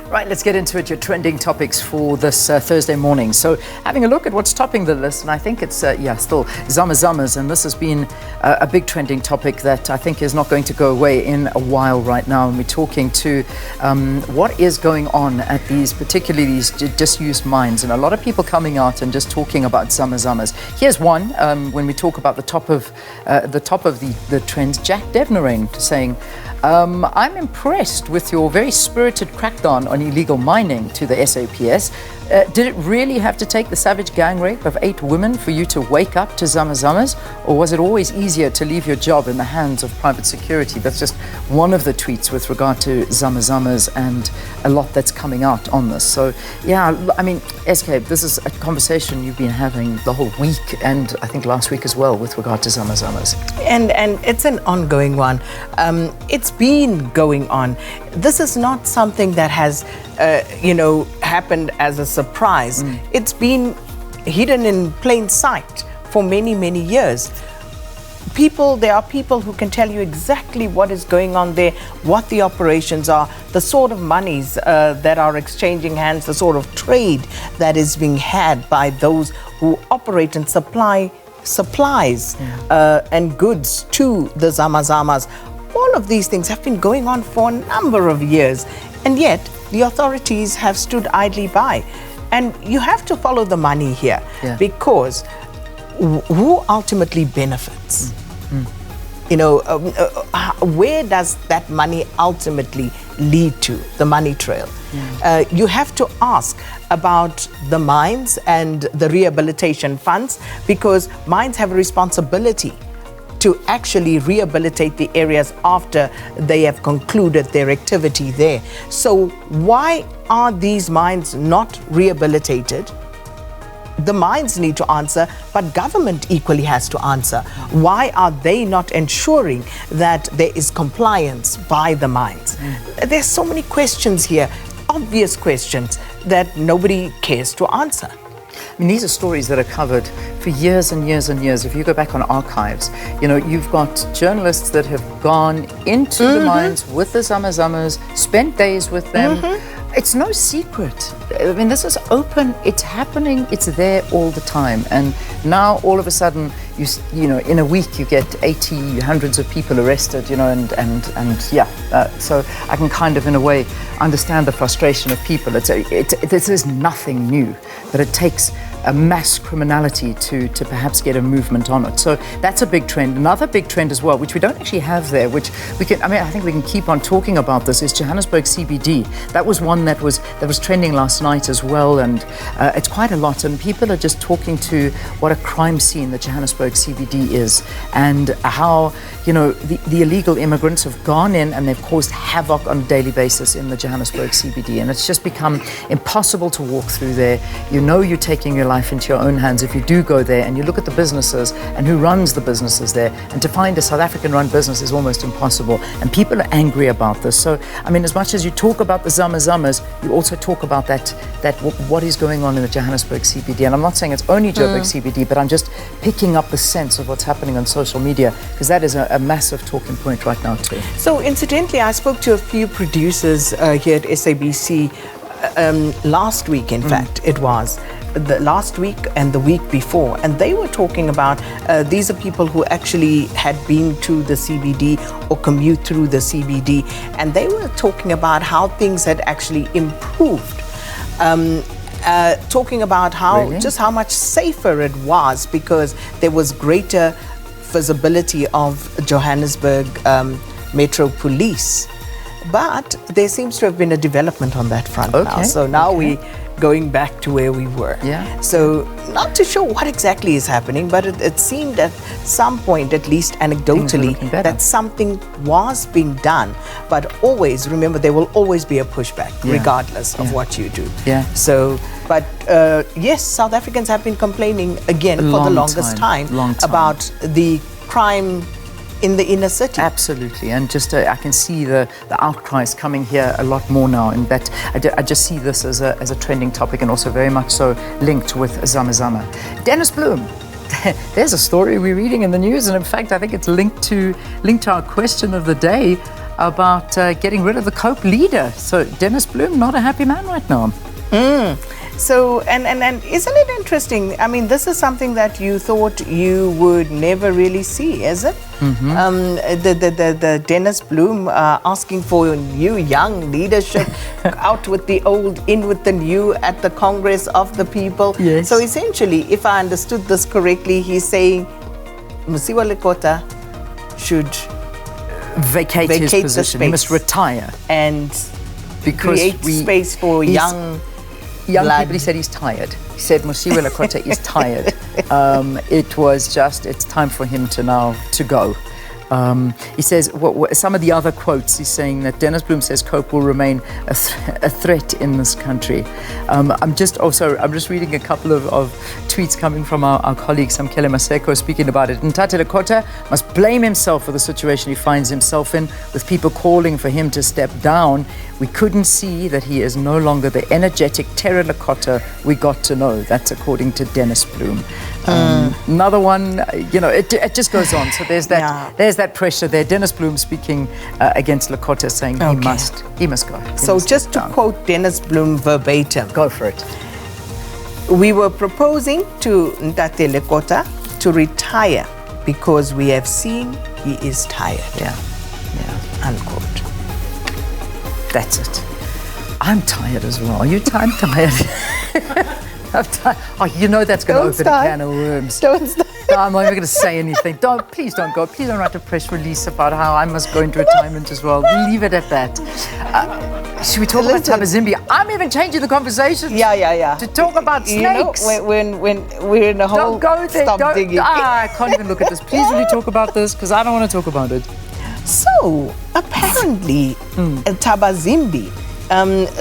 Right, let's get into it. Your trending topics for this Thursday morning. So having a look at what's topping the list, and I think it's, still Zamazamas, and this has been a big trending topic that I think is not going to go away in a while right now. And we're talking to what is going on at particularly these disused mines, and a lot of people coming out and just talking about Zamazamas. Here's one, when we talk about the top of the trends, Jack Devnarain saying, I'm impressed with your very spirited crackdown on illegal mining to the SABC. Did it really have to take the savage gang rape of 8 women for you to wake up to Zamazamas? Or was it always easier to leave your job in the hands of private security? That's just one of the tweets with regard to Zamazamas and a lot that's coming out on this. So, yeah, I mean, SK, this is a conversation you've been having the whole week and I think last week as well with regard to Zamazamas. And it's an ongoing one. It's been going on. This is not something that has, happened as a surprise. It's been hidden in plain sight for many, many years. There are people who can tell you exactly what is going on there, what the operations are, the sort of monies that are exchanging hands, the sort of trade that is being had by those who operate and supply supplies and goods to the Zamazamas. All of these things have been going on for a number of years, and yet the authorities have stood idly by. And you have to follow the money here, because who ultimately benefits? Where does that money ultimately lead to, the money trail? You have to ask about the mines and the rehabilitation funds, because mines have a responsibility to actually rehabilitate the areas after they have concluded their activity there. So why are these mines not rehabilitated? The mines need to answer, but government equally has to answer. Why are they not ensuring that there is compliance by the mines? There's so many questions here, obvious questions that nobody cares to answer. I mean, these are stories that are covered for years and years and years. If you go back on archives, you've got journalists that have gone into the mines with the Zamazamas, spent days with them. It's no secret. I mean, this is open, it's happening, it's there all the time. And now all of a sudden, in a week you get 80, hundreds of people arrested, so I can kind of, in a way, understand the frustration of people. This is nothing new, but it takes a mass criminality to perhaps get a movement on it. So that's a big trend. Another big trend as well, which we don't actually have there, which I think we can keep on talking about this, is Johannesburg CBD. That was one that was trending last night as well, and it's quite a lot, and people are just talking to what a crime scene the Johannesburg CBD is, and how the illegal immigrants have gone in and they've caused havoc on a daily basis in the Johannesburg CBD, and it's just become impossible to walk through there. You're taking your life into your own hands if you do go there, and you look at the businesses and who runs the businesses there, and to find a South African run business is almost impossible, and people are angry about this. So I mean, as much as you talk about the Zamazamas, you also talk about what is going on in the Johannesburg CBD. And I'm not saying it's only Joburg CBD, but I'm just picking up the sense of what's happening on social media, because that is a massive talking point right now too. So incidentally, I spoke to a few producers here at SABC last week, in fact, it was the last week and the week before, and they were talking about these are people who actually had been to the CBD or commute through the CBD, and they were talking about how things had actually improved, talking about just how much safer it was, because there was greater visibility of Johannesburg Metro Police. But there seems to have been a development on that front now. So now we're going back to where we were. So not too sure what exactly is happening, but it seemed at some point, at least anecdotally, that something was being done. But always, remember, there will always be a pushback, regardless of what you do. So, but yes, South Africans have been complaining again for the longest time about the crime in the inner city. Absolutely, and just I can see the outcries coming here a lot more now, and that I just see this as a trending topic, and also very much so linked with Zamazama. Dennis Bloom, there's a story we're reading in the news, and in fact I think it's linked to our question of the day. about getting rid of the COPE leader. So Dennis Bloem, not a happy man right now. So, and isn't it interesting? I mean, this is something that you thought you would never really see, is it? The Dennis Bloem asking for new young leadership, out with the old, in with the new at the Congress of the People. Yes. So essentially, if I understood this correctly, he's saying Mosiuoa Lekota should Vacate his the position. He must retire. and Because create space for young blood. people. He said he's tired. He said Mosiuoa Lekota is tired. It's time for him to go. He says some of the other quotes. He's saying that Dennis Bloem says COPE will remain a threat in this country. I'm just reading a couple of tweets coming from our colleague Samkele Maseko speaking about it. Ntate Lekota must blame himself for the situation he finds himself in, with people calling for him to step down. We couldn't see that he is no longer the energetic Terra Lekota we got to know. That's according to Dennis Bloem. Another one, it just goes on. So there's that pressure there. Dennis Bloem speaking against Lekota, saying he must go. So just to quote Dennis Bloem verbatim. Go for it. We were proposing to Ntate Lekota to retire because we have seen he is tired. Yeah. Unquote. That's it. I'm tired as well. Are you tired? I'm tired. I'm tired. Oh, that's going to open a can of worms. Don't start. No, I'm not even going to say anything. Please don't go. Please don't write a press release about how I must go into retirement as well. Leave it at that. Should we talk about Tabazimbi? I'm even changing the conversation. Yeah. To talk about snakes. When we're in a whole Don't go there. stop digging. I can't even look at this. Please, will you talk about this? Because I don't want to talk about it. So apparently, Tabazimbi.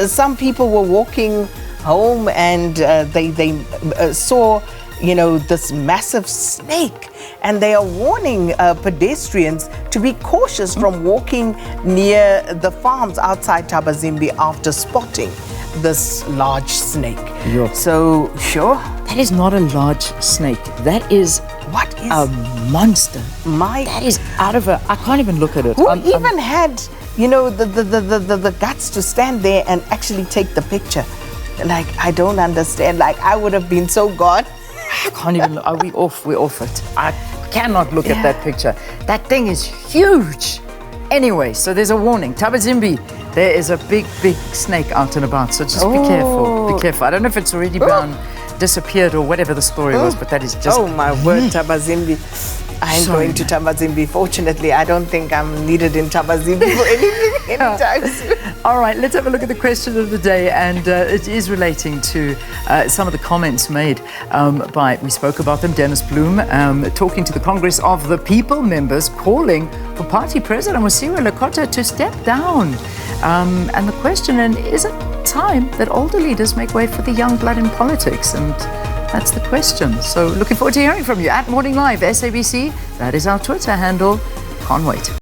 Some people were walking home and they saw this massive snake, and they are warning pedestrians to be cautious from walking near the farms outside Tabazimbi after spotting this large snake. Yeah. So sure, That is not a large snake. That is a monster. That is out of I can't even look at it. Who even had the guts to stand there and actually take the picture? Like, I don't understand. Like, I would have been so gone. I can't even. Are we off? We're off it. I cannot look at that picture. That thing is huge. Anyway, so there's a warning. Tabazimbi, there is a big snake out and about. So just be careful. Be careful. I don't know if it's already disappeared or whatever the story was, but that is just. Oh my word, Tabazimbi. I'm going to Tabazimbi. Fortunately, I don't think I'm needed in Tabazimbi for anything anytime soon. All right, let's have a look at the question of the day, and it is relating to some of the comments made we spoke about them, Dennis Bloem, talking to the Congress of the People members, calling for party president Mosiuoa Lekota to step down. And the question, is it time that older leaders make way for the young blood in politics? And that's the question. So looking forward to hearing from you at Morning Live, SABC. That is our Twitter handle. Can't wait.